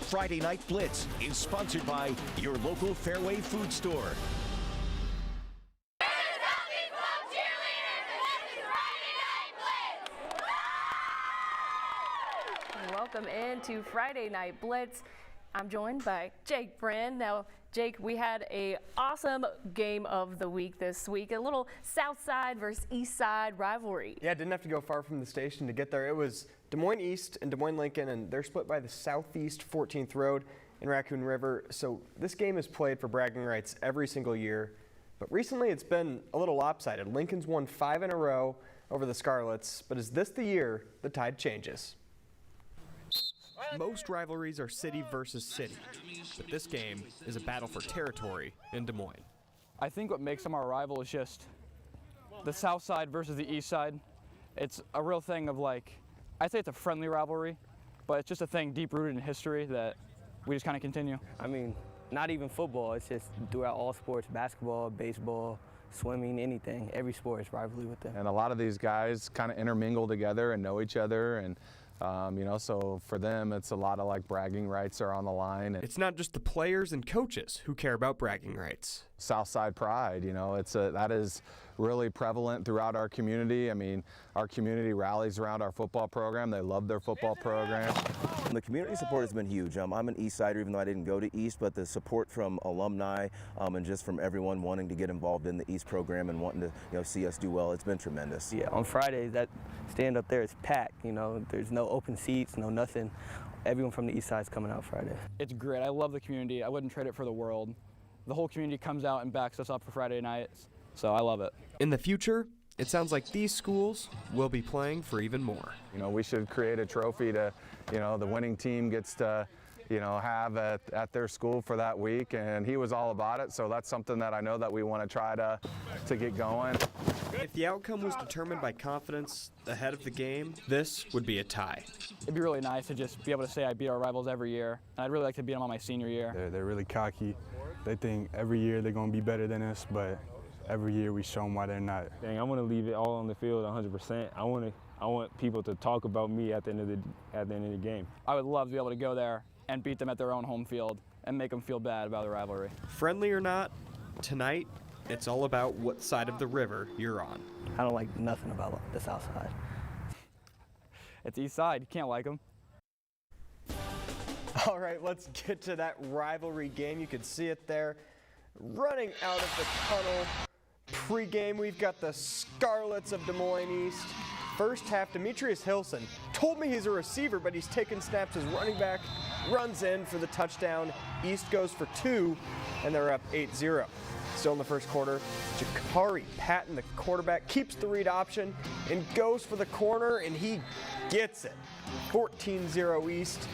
Friday Night Blitz is sponsored by your local Fairway food store. Welcome into Friday Night Blitz. I'm joined by Jake Brand. Now, Jake, we had an awesome game of the week this week, a little South Side versus East Side rivalry. Yeah, didn't have to go far from the station to get there. It was Des Moines East and Des Moines Lincoln, and they're split by the Southeast 14th Road in Raccoon River. So this game is played for bragging rights every single year, but recently it's been a little lopsided. Lincoln's won 5 in a row over the Scarlets, but is this the year the tide changes? Most rivalries are city versus city, but this game is a battle for territory in Des Moines. I think what makes them our rival is just the South Side versus the East Side. It's a real thing of, like, I'd say it's a friendly rivalry, but it's just a thing deep-rooted in history that we just kind of continue. I mean, not even football. It's just throughout all sports, basketball, baseball, swimming, anything. Every sport is rivalry with them. And a lot of these guys kind of intermingle together and know each other, and so for them, it's a lot of like bragging rights are on the line. It's not just the players and coaches who care about bragging rights. Southside pride, that is really prevalent throughout our community. I mean, our community rallies around our football program. They love their football program. The community support has been huge. I'm an East Sider, even though I didn't go to East, but the support from alumni and just from everyone wanting to get involved in the East program and wanting to see us do well, it's been tremendous. Yeah, on Fridays, that stand up there is packed. There's no open seats, no nothing. Everyone from the East Side's coming out Friday. It's great. I love the community. I wouldn't trade it for the world. The whole community comes out and backs us up for Friday nights, so I love it. In the future, it sounds like these schools will be playing for even more. We should create a trophy to, the winning team gets to, have at their school for that week, and he was all about it, so that's something that I know that we want to try to get going. If the outcome was determined by confidence ahead of the game, this would be a tie. It'd be really nice to just be able to say I beat our rivals every year, and I'd really like to beat them on my senior year. They're really cocky. They think every year they're going to be better than us, but every year we show them why they're not. I want to leave it all on the field 100%. I want people to talk about me at the end of the game. I would love to be able to go there and beat them at their own home field and make them feel bad about the rivalry. Friendly or not, tonight it's all about what side of the river you're on. I don't like nothing about the South Side. It's East Side. You can't like them. All right, let's get to that rivalry game. You can see it there. Running out of the tunnel. Pre-game, we've got the Scarlets of Des Moines East. First half, Demetrius Hilson told me he's a receiver, but he's taken snaps as running back, runs in for the touchdown. East goes for 2, and they're up 8-0. Still in the first quarter, Jakari Patton, the quarterback, keeps the read option and goes for the corner, and he gets it. 14-0 East.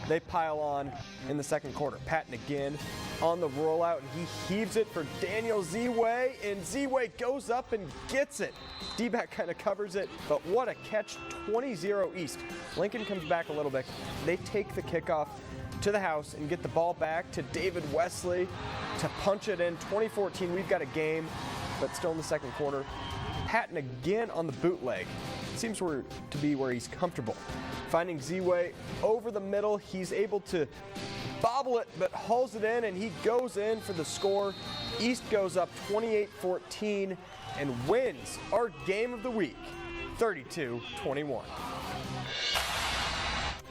They pile on in the second quarter. Patton again on the rollout, and he heaves it for Daniel Zway, and Zway goes up and gets it. D-back kind of covers it, but what a catch, 20-0 East. Lincoln comes back a little bit. They take the kickoff to the house and get the ball back to David Wesley to punch it in. 2014, we've got a game, but still in the second quarter. Patton again on the bootleg. Seems to be where he's comfortable. Finding Zway over the middle, he's able to bobble it, but hauls it in, and he goes in for the score. East goes up 28-14 and wins our game of the week, 32-21.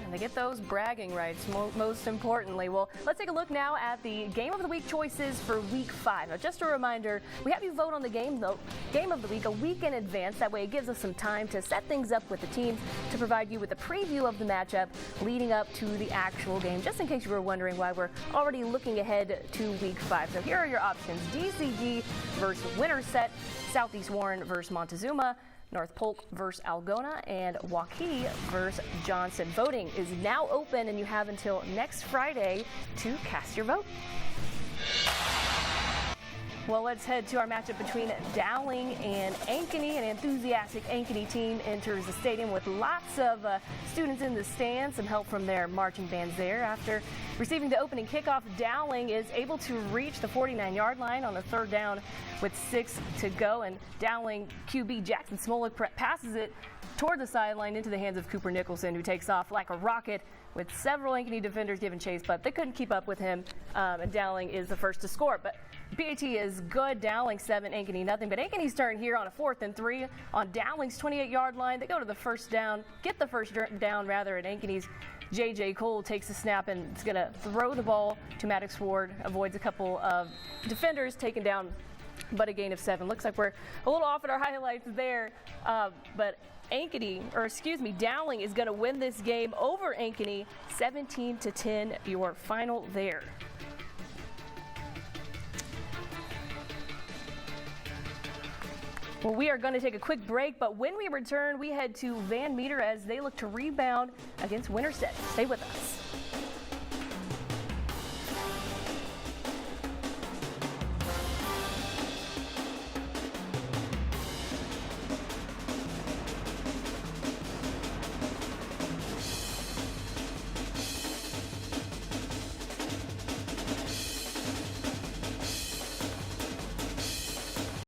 And they get those bragging rights, most importantly. Well, let's take a look now at the Game of the Week choices for Week 5. Now, just a reminder, we have you vote on the game of the week a week in advance. That way it gives us some time to set things up with the teams to provide you with a preview of the matchup leading up to the actual game, just in case you were wondering why we're already looking ahead to Week 5. So here are your options. DCG versus Winterset, Southeast Warren versus Montezuma, North Polk versus Algona, and Waukee versus Johnson. Voting is now open, and you have until next Friday to cast your vote. Well, let's head to our matchup between Dowling and Ankeny. An enthusiastic Ankeny team enters the stadium with lots of students in the stands, some help from their marching bands there. After receiving the opening kickoff, Dowling is able to reach the 49-yard line on a third down with 6 to go. And Dowling QB Jackson Smolik passes it toward the sideline into the hands of Cooper Nicholson, who takes off like a rocket with several Ankeny defenders giving chase, but they couldn't keep up with him, and Dowling is the first to score. But PAT is good. Dowling 7, Ankeny nothing. But Ankeny's turn here on a 4th and 3 on Dowling's 28-yard line. They go to the first down, get the first down rather, and Ankeny's J.J. Cole takes the snap and is going to throw the ball to Maddox Ward, avoids a couple of defenders, taken down, but a gain of 7. Looks like we're a little off at our highlights there, but Dowling is going to win this game over Ankeny, 17-10, your final there. Well, we are going to take a quick break, but when we return, we head to Van Meter as they look to rebound against Winterset. Stay with us.